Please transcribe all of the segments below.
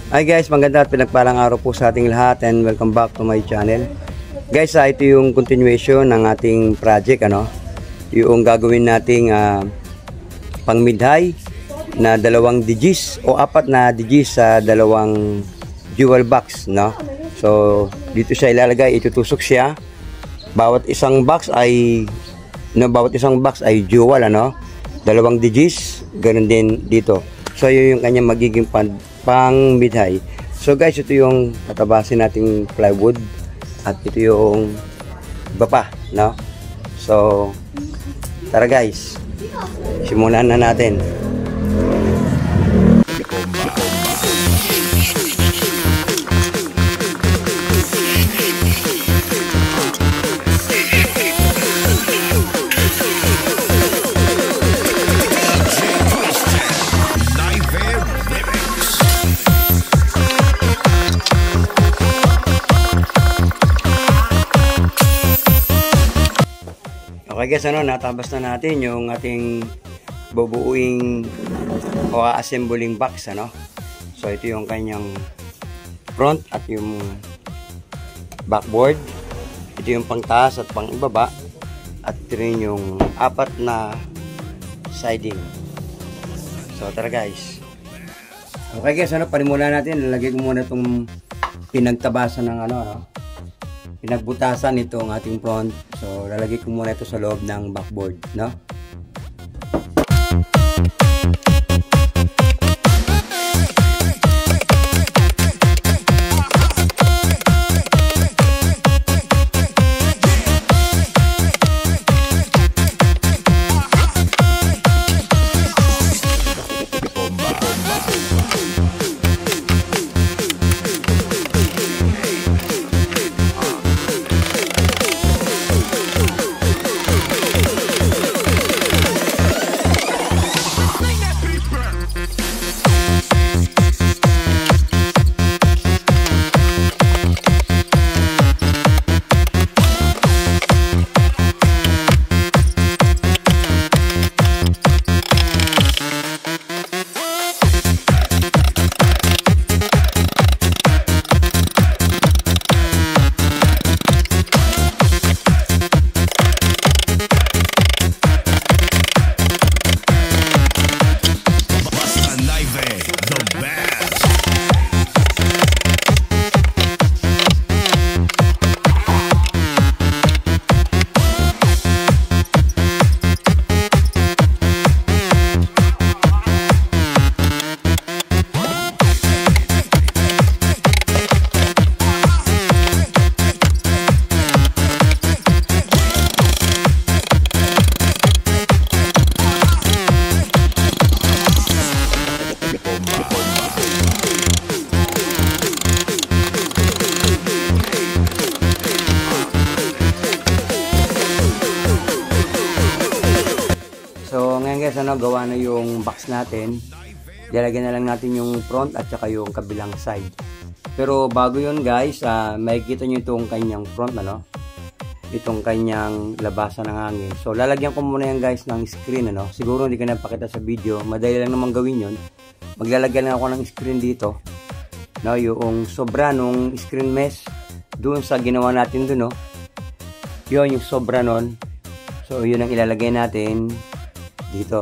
Hi guys, maganda at pinagpalang araw po sa ating lahat and welcome back to my channel. Guys, ito yung continuation ng ating project, yung gagawin nating pang mid-high na 2 digis o 4 na digis sa 2 dual box, So, dito siya ilalagay, itutusok siya. Bawat isang box ay dual, 2 digis, ganoon din dito. So, yun yung kanyang magiging pang mid-high. So guys, ito yung tatabasin nating plywood at ito yung iba pa, So, tara guys, simulan na natin. Okay guys, natabas na natin yung ating bubuuing o assembling box, So ito yung kanyang front at yung backboard. Ito yung pangtaas at pangibaba at ito rin yung 4 na siding. So tara guys. Okay guys, panimulan natin. Lalagay ko muna itong pinagtabasan ng pinagbutasan itong ating front. So lalagay ko muna ito sa loob ng backboard, So ngayon guys, gawa na yung box natin. Lalagyan na lang natin yung front at saka yung kabilang side. Pero bago yun guys, makikita nyo itong kanyang front, itong kanyang labasan ng hangin. So lalagyan ko muna yan guys ng screen, Siguro hindi ko na pakita sa video, madali lang naman gawin yun. Maglalagyan lang ako ng screen dito, yung sobra nung screen mesh doon sa ginawa natin doon, yun yung sobra nun. So yun ang ilalagay natin dito.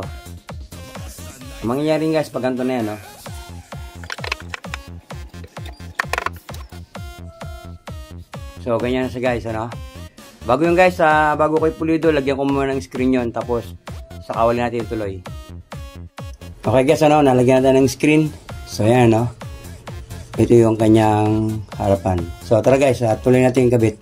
Mangyayari guys pag ganito na yan, So ganyan na siya guys, Bago yun guys, bago ko ipulido, lagyan ko muna ng screen yun, tapos saka wala natin ituloy. Okay guys, nalagyan natin ng screen. So yan, ito yung kanyang harapan. So tara guys, tuloy natin yung kabit.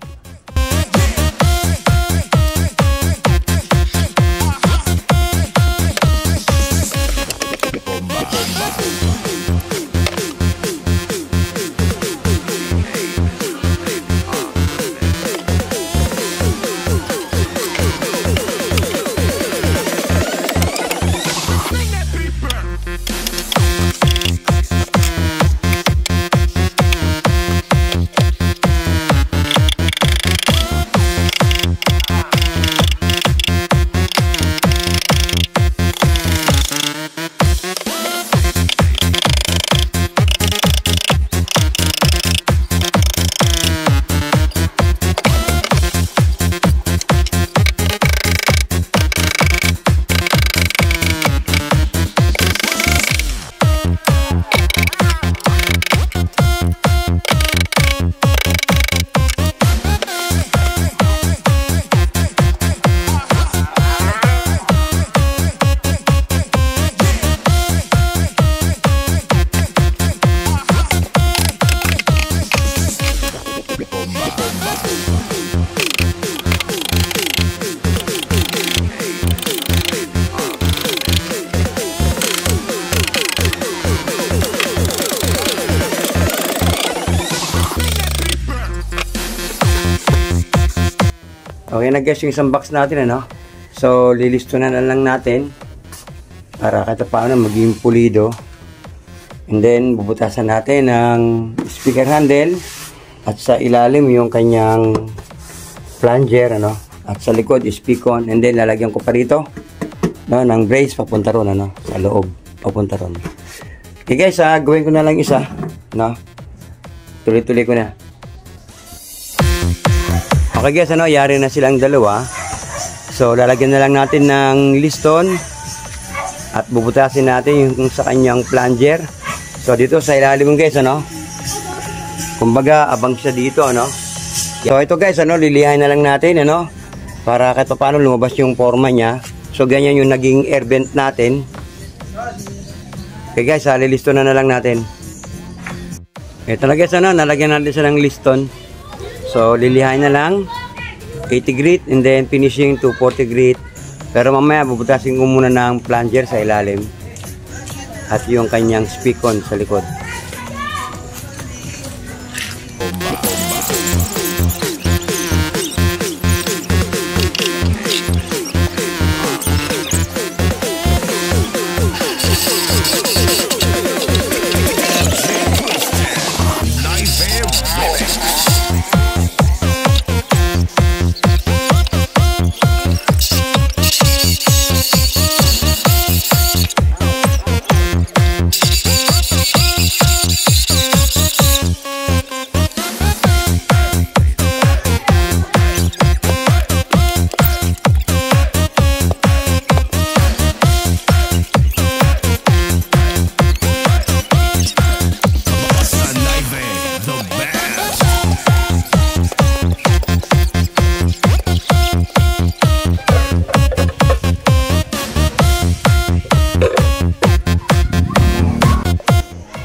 Okay na guys yung isang box natin, ano? So lilisto na lang natin para kahit paano maging pulido. And then bubutasan natin ng speaker handle at sa ilalim yung kanyang plunger, ano? At sa likod is speakon. And then lalagyan ko pa rito, no, ng brace papunta ron, ano? Sa loob papunta ron. Okay guys, gawin ko na lang isa, no? Tuloy-tuloy ko na. Okay guys, ano, yari na silang dalawa. So lalagyan na lang natin ng liston at bubutasin natin yung sa kanyang plunger. So dito sa ilalim guys, ano, kumbaga abang siya dito, ano. So ito guys, ano, lilihain na lang natin, ano, para kahit paano lumabas yung forma niya. So ganyan yung naging air vent natin. Okay guys, lilisto na lang natin. Ito na guys, ano, nalagyan natin siya ng liston. So lilihain na lang 80 grit and then finishing to 40 grit. Pero mamaya bubutasin ko muna ng plunger sa ilalim at yung kanyang speakon sa likod.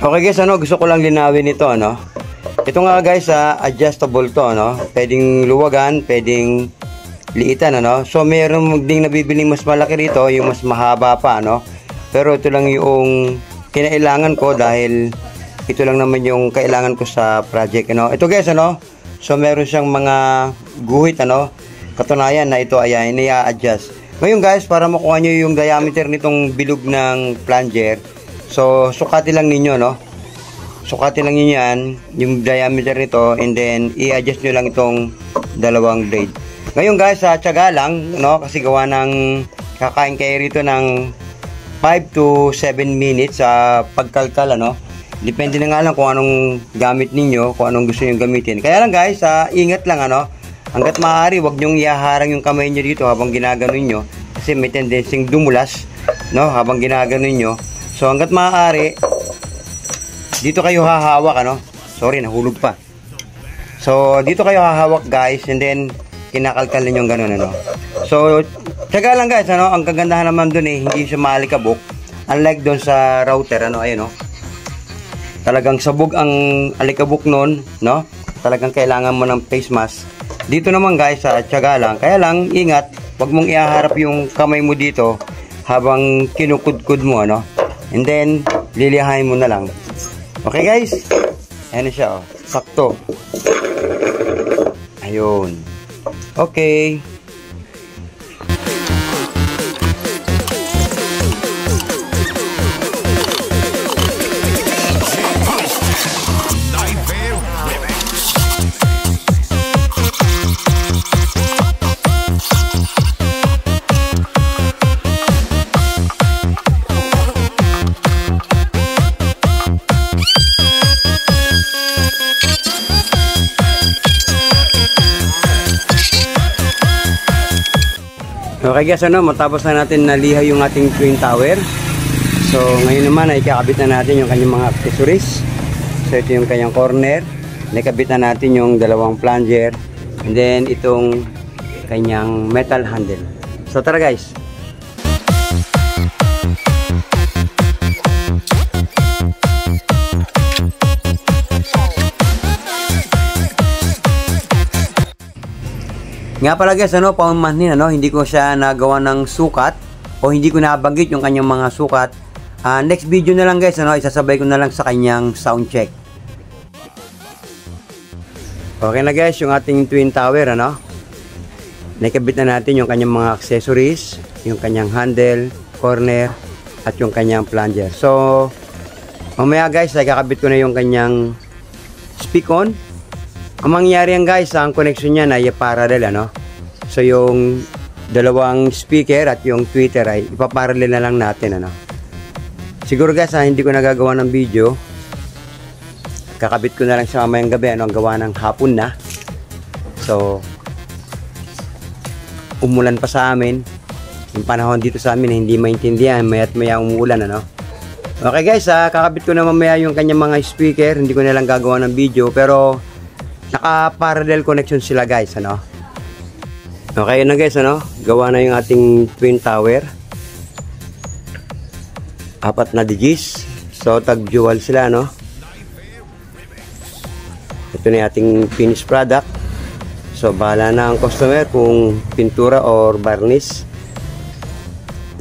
Okay guys, ano, gusto ko lang linawin ito, ano. Ito nga guys, adjustable to, ano. Pwedeng luwagan, pwedeng liitan, ano. So mayroon ding nabibiling mas malaki rito, yung mas mahaba pa, ano. Pero ito lang yung kinailangan ko dahil ito lang naman yung kailangan ko sa project, ano. Ito guys, ano. So meron siyang mga guhit, ano. Katunayan na ito ay i-adjust. Ngayon guys, para makuha nyo yung diameter nitong bilog ng plunger, so sukatin lang ninyo, no. Sukatin lang niyo yan, yung diameter nito, and then i-adjust nyo lang itong dalawang blade. Ngayon guys, tiyaga lang, no, kasi gawa ng kakain kayo rito ng 5 to 7 minutes sa pagkalkal, ano. Depende na nga lang kung anong gamit ninyo, kung anong gusto nyo gamitin. Kaya lang guys, ingat lang, ano. Hanggat maaari, wag nyong ihaharang yung kamay nyo dito habang ginaganon nyo, kasi may tendency dumulas, no, habang ginaganon nyo. So hanggat maaari, dito kayo hahawak, ano. Sorry, nahulog pa. So dito kayo hahawak guys, and then kinakalkal niyo yung ganun, ano. So tiyaga lang guys, ano. Ang kagandahan naman dun hindi siya maalikabok. Unlike doon sa router, ano, ayun, no. Talagang sabog ang alikabok nun, no. Talagang kailangan mo ng face mask. Dito naman guys, tiyaga lang. Kaya lang, ingat, wag mong ihaharap yung kamay mo dito habang kinukudkud mo, ano. And then, lilihain mo na lang. Okay guys? Ayan na siya, oh. Sakto. Ayun. Okay. Okay guys, ano, matapos na natin naliha yung ating twin tower. So ngayon naman ay kakabit na natin yung kanyang mga accessories. So ito yung kanyang corner. Nakabit na natin yung dalawang plunger. And then itong kanyang metal handle. So tara guys. Nga pala guys, paumanhin, hindi ko siya nagawa ng sukat o hindi ko nabanggit yung kanyang mga sukat. Next video na lang guys, isasabay ko na lang sa kanyang sound check. Okay na guys, yung ating twin tower, nakabit na natin yung kanyang mga accessories, yung kanyang handle, corner, at yung kanyang plunger. So, mamaya guys, ay kakabit ko na yung kanyang speak-on. Ang mangyayari yan guys, ang connection niya ay parallel, So, yung dalawang speaker at yung tweeter ay ipaparallel na lang natin, Siguro guys, hindi ko nagagawa ng video. Kakabit ko na lang sa mamayang gabi, ang gawa ng hapon na. So, umulan pa sa amin. Yung panahon dito sa amin, hindi maintindihan, maya't maya umuulan, Okay guys, kakabit ko na mamaya yung kanyang mga speaker. Hindi ko na lang gagawa ng video, pero naka-parallel connection sila guys, Okay na guys, gawa na yung ating twin tower. 4 na digits. So, tag-dual sila, Ito na yung ating finished product. So, bahala na ang customer kung pintura or varnish.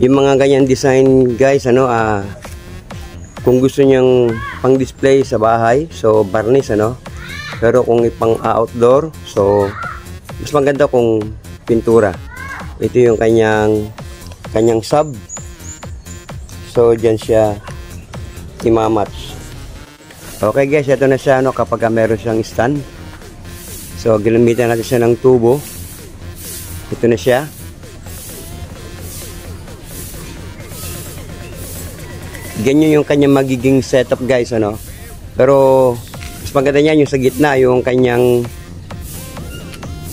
Yung mga ganyan design guys, kung gusto niyang pang-display sa bahay, so varnish, Pero kung ipang-outdoor, so mas maganda kung pintura. Ito yung kanyang sub. So, dyan siya imamatch. Okay guys, ito na siya, kapag meron siyang stand. So, ginamitan natin siya ng tubo. Ito na siya. Ganyan yung kanyang magiging setup guys, Pero, mas maganda niyan yung sa gitna, yung kanyang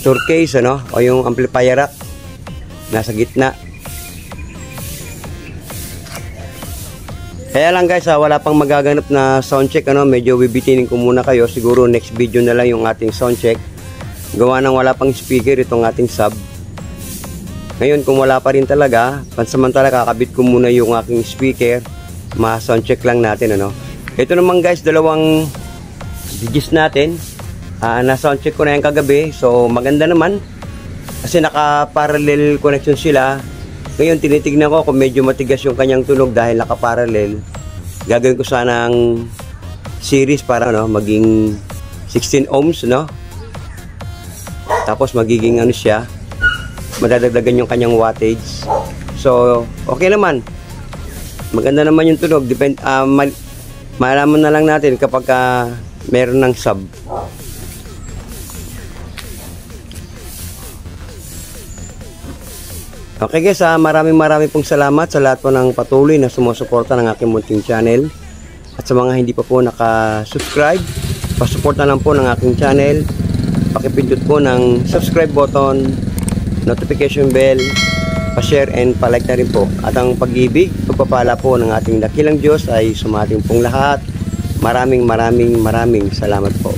turquoise, o yung amplifier rack. Nasa gitna. Kaya lang guys, wala pang magaganap na sound check, medyo bibitinin ko muna kayo. Siguro next video na lang yung ating sound check. Gawa ng wala pang speaker itong ating sub. Ngayon, kung wala pa rin talaga, pansamantala kakabit ko muna yung aking speaker. Ma-sound check lang natin, Ito naman guys, 2 digits natin. Na-sound check ko na yung kagabi. So, maganda naman. Kasi naka-parallel connection sila. Ngayon, tinitignan ko kung medyo matigas yung kanyang tunog dahil naka-parallel. Gagawin ko sana ang series para maging 16 ohms, Tapos magiging siya, madadagdagan yung kanyang wattage. So, okay naman. Maganda naman yung tunog. Malaman na lang natin kapag meron ng sub. Okay guys, maraming pong salamat sa lahat po ng patuloy na sumusuporta ng aking munting channel. At sa mga hindi pa po naka-subscribe, pasuporta lang po ng aking channel. Pakipindot po ng subscribe button, notification bell, pa-share and pa-like na rin po. At ang pag-ibig, pagpapala po ng ating dakilang Diyos ay sumating pong lahat. Maraming salamat po.